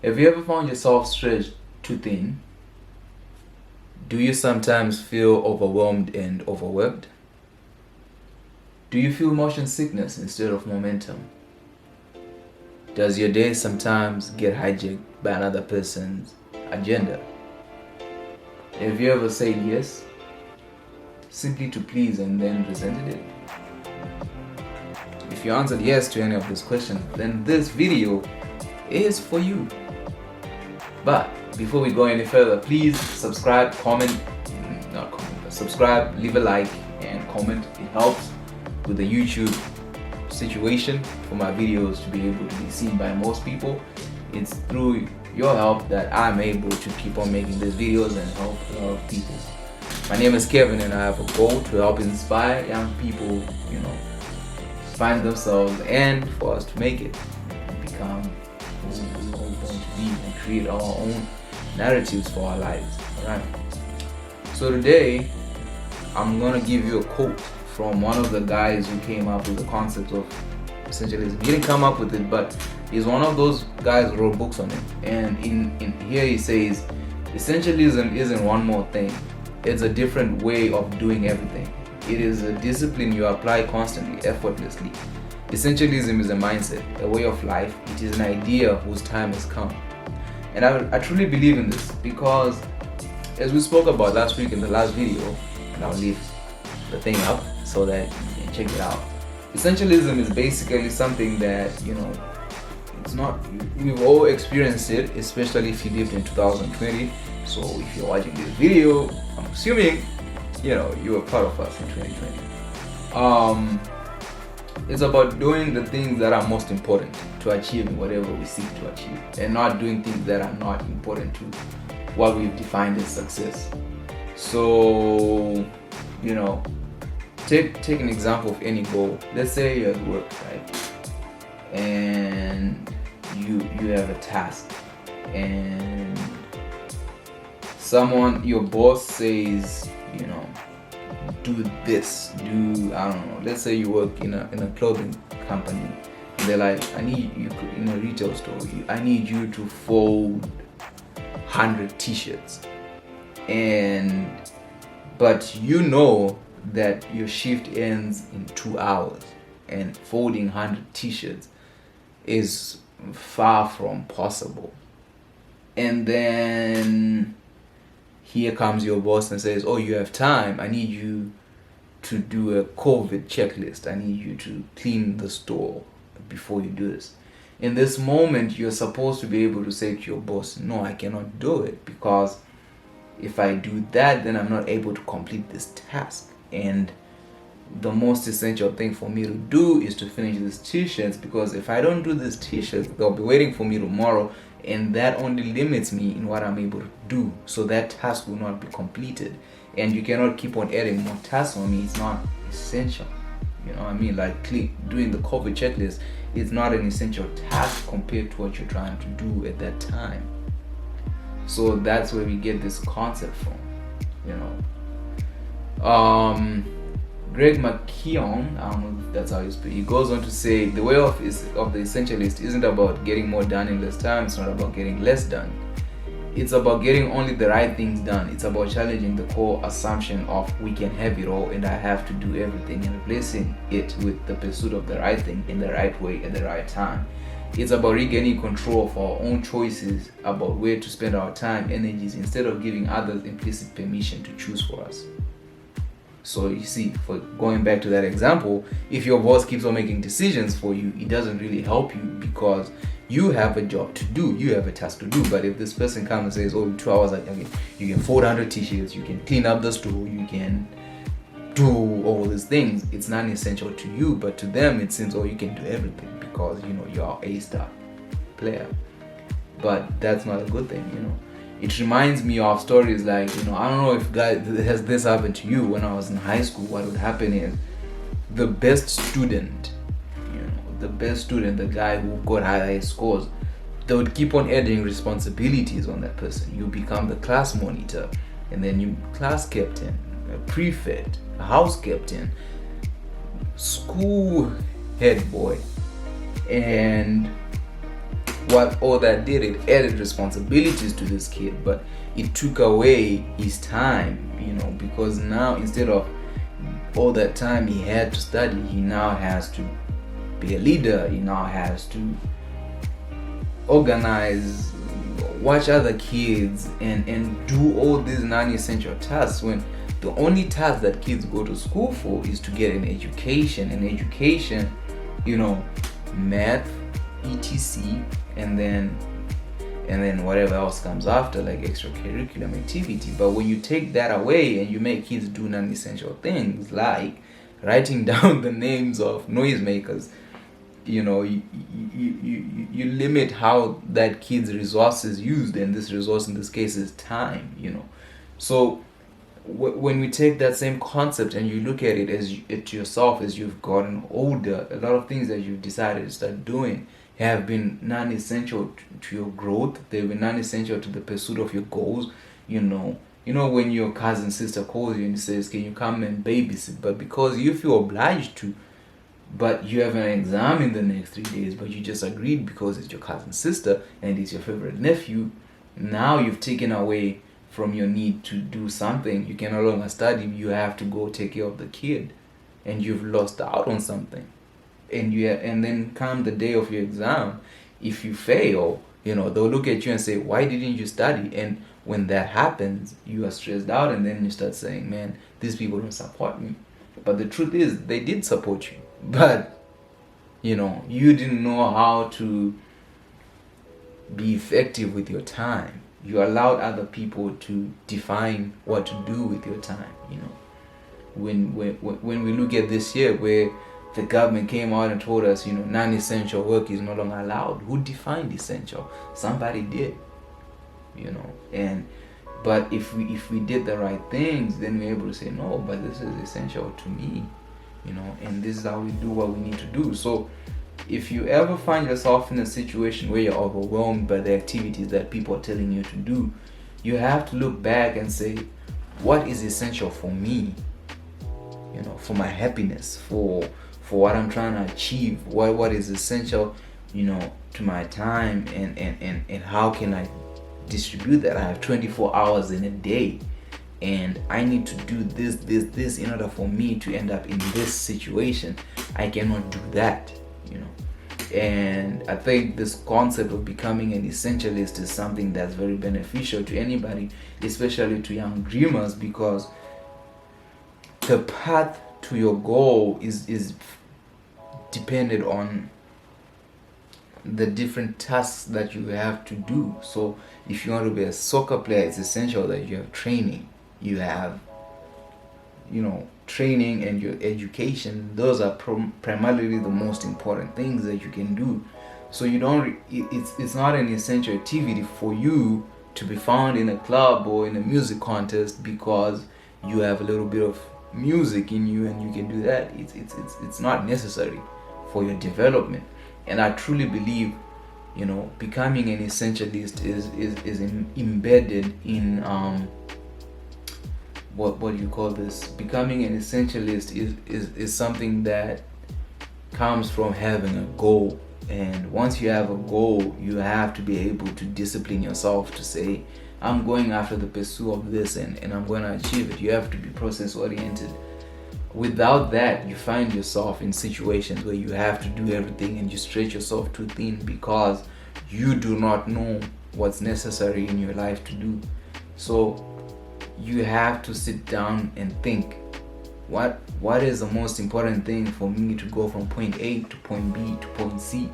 Have you ever found yourself stretched too thin? Do you sometimes feel overwhelmed and overworked? Do you feel motion sickness instead of momentum? Does your day sometimes get hijacked by another person's agenda? Have you ever said yes simply to please and then resented it? If you answered yes to any of these questions, then this video is for you. But before we go any further, please subscribe, subscribe, leave a like and comment. It helps with the YouTube situation for my videos to be able to be seen by most people. It's through your help that I'm able to keep on making these videos and help a lot of people. My name is Kevin and I have a goal to help inspire young people, find themselves and for us to make it and become who we're all going to be and create our own narratives for our lives. Alright. So today I'm gonna give you a quote from one of the guys who came up with the concept of essentialism. He didn't come up with it, but he's one of those guys who wrote books on it. And in here he says, essentialism isn't one more thing. It's a different way of doing everything. It is a discipline you apply constantly, effortlessly. Essentialism is a mindset, a way of life. It is an idea whose time has come. And I truly believe in this because, as we spoke about last week in the last video, and I'll leave the thing up so that you can check it out. Essentialism is basically something that, it's not, we've all experienced it, especially if you lived in 2020. So if you're watching this video, I'm assuming, you were part of us in 2020. It's about doing the things that are most important to achieve whatever we seek to achieve, and not doing things that are not important to what we've defined as success. So, take an example of any goal. Let's say you're at work, right? And you have a task, and your boss says, do this, let's say you work in a clothing company, and they're like, I need you in a retail store, I need you to fold 100 t-shirts, but that your shift ends in 2 hours, and folding 100 t-shirts is far from possible. And then here comes your boss and says, oh, you have time, I need you to do a COVID checklist, I need you to clean the store before you do this. In this moment, you're supposed to be able to say to your boss, no, I cannot do it, because if I do that, then I'm not able to complete this task. And the most essential thing for me to do is to finish these t-shirts, because if I don't do these t-shirts, they'll be waiting for me tomorrow, and that only limits me in what I'm able to do. So that task will not be completed, and you cannot keep on adding more tasks on me. It's not essential. You know what I mean? Like doing the COVID checklist is not an essential task compared to what you're trying to do at that time. So that's where we get this concept from. Greg McKeown, I don't know if that's how you speak, he goes on to say, the way of the essentialist isn't about getting more done in less time. It's not about getting less done. It's about getting only the right things done. It's about challenging the core assumption of we can have it all and I have to do everything, and replacing it with the pursuit of the right thing in the right way at the right time. It's about regaining control of our own choices about where to spend our time, energies, instead of giving others implicit permission to choose for us. So you see, for going back to that example, if your boss keeps on making decisions for you, it doesn't really help you, because you have a job to do, you have a task to do. But if this person comes and says, oh, in 2 hours, you can fold 100 t-shirts, you can clean up the store, you can do all these things, it's not essential to you, but to them it seems, oh, you can do everything because you're a star player. But that's not a good thing. It reminds me of stories like, I don't know if has this happened to you. When I was in high school, what would happen is the best student, the guy who got high scores, they would keep on adding responsibilities on that person. You become the class monitor, and then you class captain, a prefect, a house captain, school head boy. And what all that did, it added responsibilities to this kid, but it took away his time, because now instead of all that time he had to study, he now has to be a leader, he now has to organize, watch other kids, and do all these non-essential tasks, when the only task that kids go to school for is to get an education, math, etc, and then whatever else comes after, like extracurricular activity. But when you take that away and you make kids do non-essential things like writing down the names of noisemakers, you limit how that kid's resource is used, and this resource in this case is time. So when we take that same concept and you look at it to yourself as you've gotten older, a lot of things that you've decided to start doing have been non-essential to your growth. They've been non-essential to the pursuit of your goals. When your cousin sister calls you and says, can you come and babysit, but because you feel obliged to, but you have an exam in the next 3 days, but you just agreed because it's your cousin's sister and it's your favorite nephew, now you've taken away from your need to do something. You can no longer study, you have to go take care of the kid, and you've lost out on something. And then come the day of your exam, if you fail, they'll look at you and say, why didn't you study? And when that happens, you are stressed out, and then you start saying, man, these people don't support me. But the truth is, they did support you, but you didn't know how to be effective with your time. You allowed other people to define what to do with your time. When we look at this year where the government came out and told us, non-essential work is no longer allowed. Who defined essential? Somebody did, but if we did the right things, then we're able to say, no, but this is essential to me, and this is how we do what we need to do. So if you ever find yourself in a situation where you're overwhelmed by the activities that people are telling you to do, you have to look back and say, what is essential for me, for my happiness, for what I'm trying to achieve, what is essential, to my time, and how can I distribute that? I have 24 hours in a day, and I need to do this in order for me to end up in this situation. I cannot do that, and I think this concept of becoming an essentialist is something that's very beneficial to anybody, especially to young dreamers, because the path to your goal is dependent on the different tasks that you have to do. So if you want to be a soccer player, it's essential that you have training. You have training and your education. Those are primarily the most important things that you can do. So it's not an essential activity for you to be found in a club or in a music contest because you have a little bit of music in you and you can do that. It's not necessary for your development. And I truly believe becoming an essentialist is embedded in what do you call this? Becoming an essentialist is something that comes from having a goal. And once you have a goal, you have to be able to discipline yourself to say, I'm going after the pursuit of this and I'm going to achieve it. You have to be process oriented. Without that, you find yourself in situations where you have to do everything and you stretch yourself too thin because you do not know what's necessary in your life to do. So you have to sit down and think, what is the most important thing for me to go from point A to point B to point C,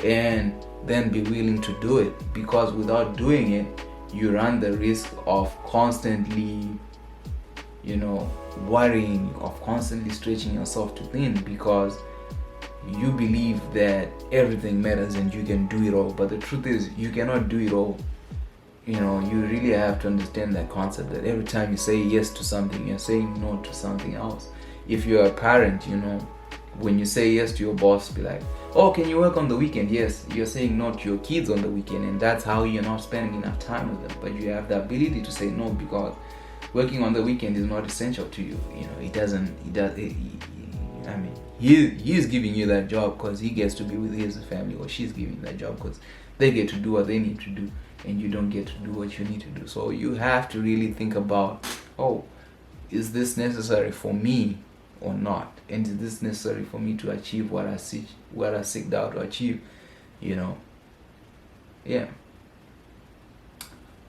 and then be willing to do it, because without doing it, you run the risk of constantly worrying, of constantly stretching yourself too thin, because you believe that everything matters and you can do it all. But the truth is, you cannot do it all. You really have to understand that concept, that every time you say yes to something, you're saying no to something else. If you're a parent, when you say yes to your boss, be like, oh, can you work on the weekend? Yes, you're saying no to your kids on the weekend, and that's how you're not spending enough time with them. But you have the ability to say no, because working on the weekend is not essential to you. He's giving you that job because he gets to be with his family, or she's giving that job because They get to do what they need to do, and you don't get to do what you need to do. So you have to really think about, oh, is this necessary for me or not? And is this necessary for me to achieve what I seek out to achieve? Yeah.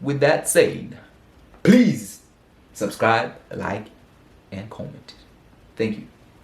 With that said, please subscribe, like, and comment. Thank you.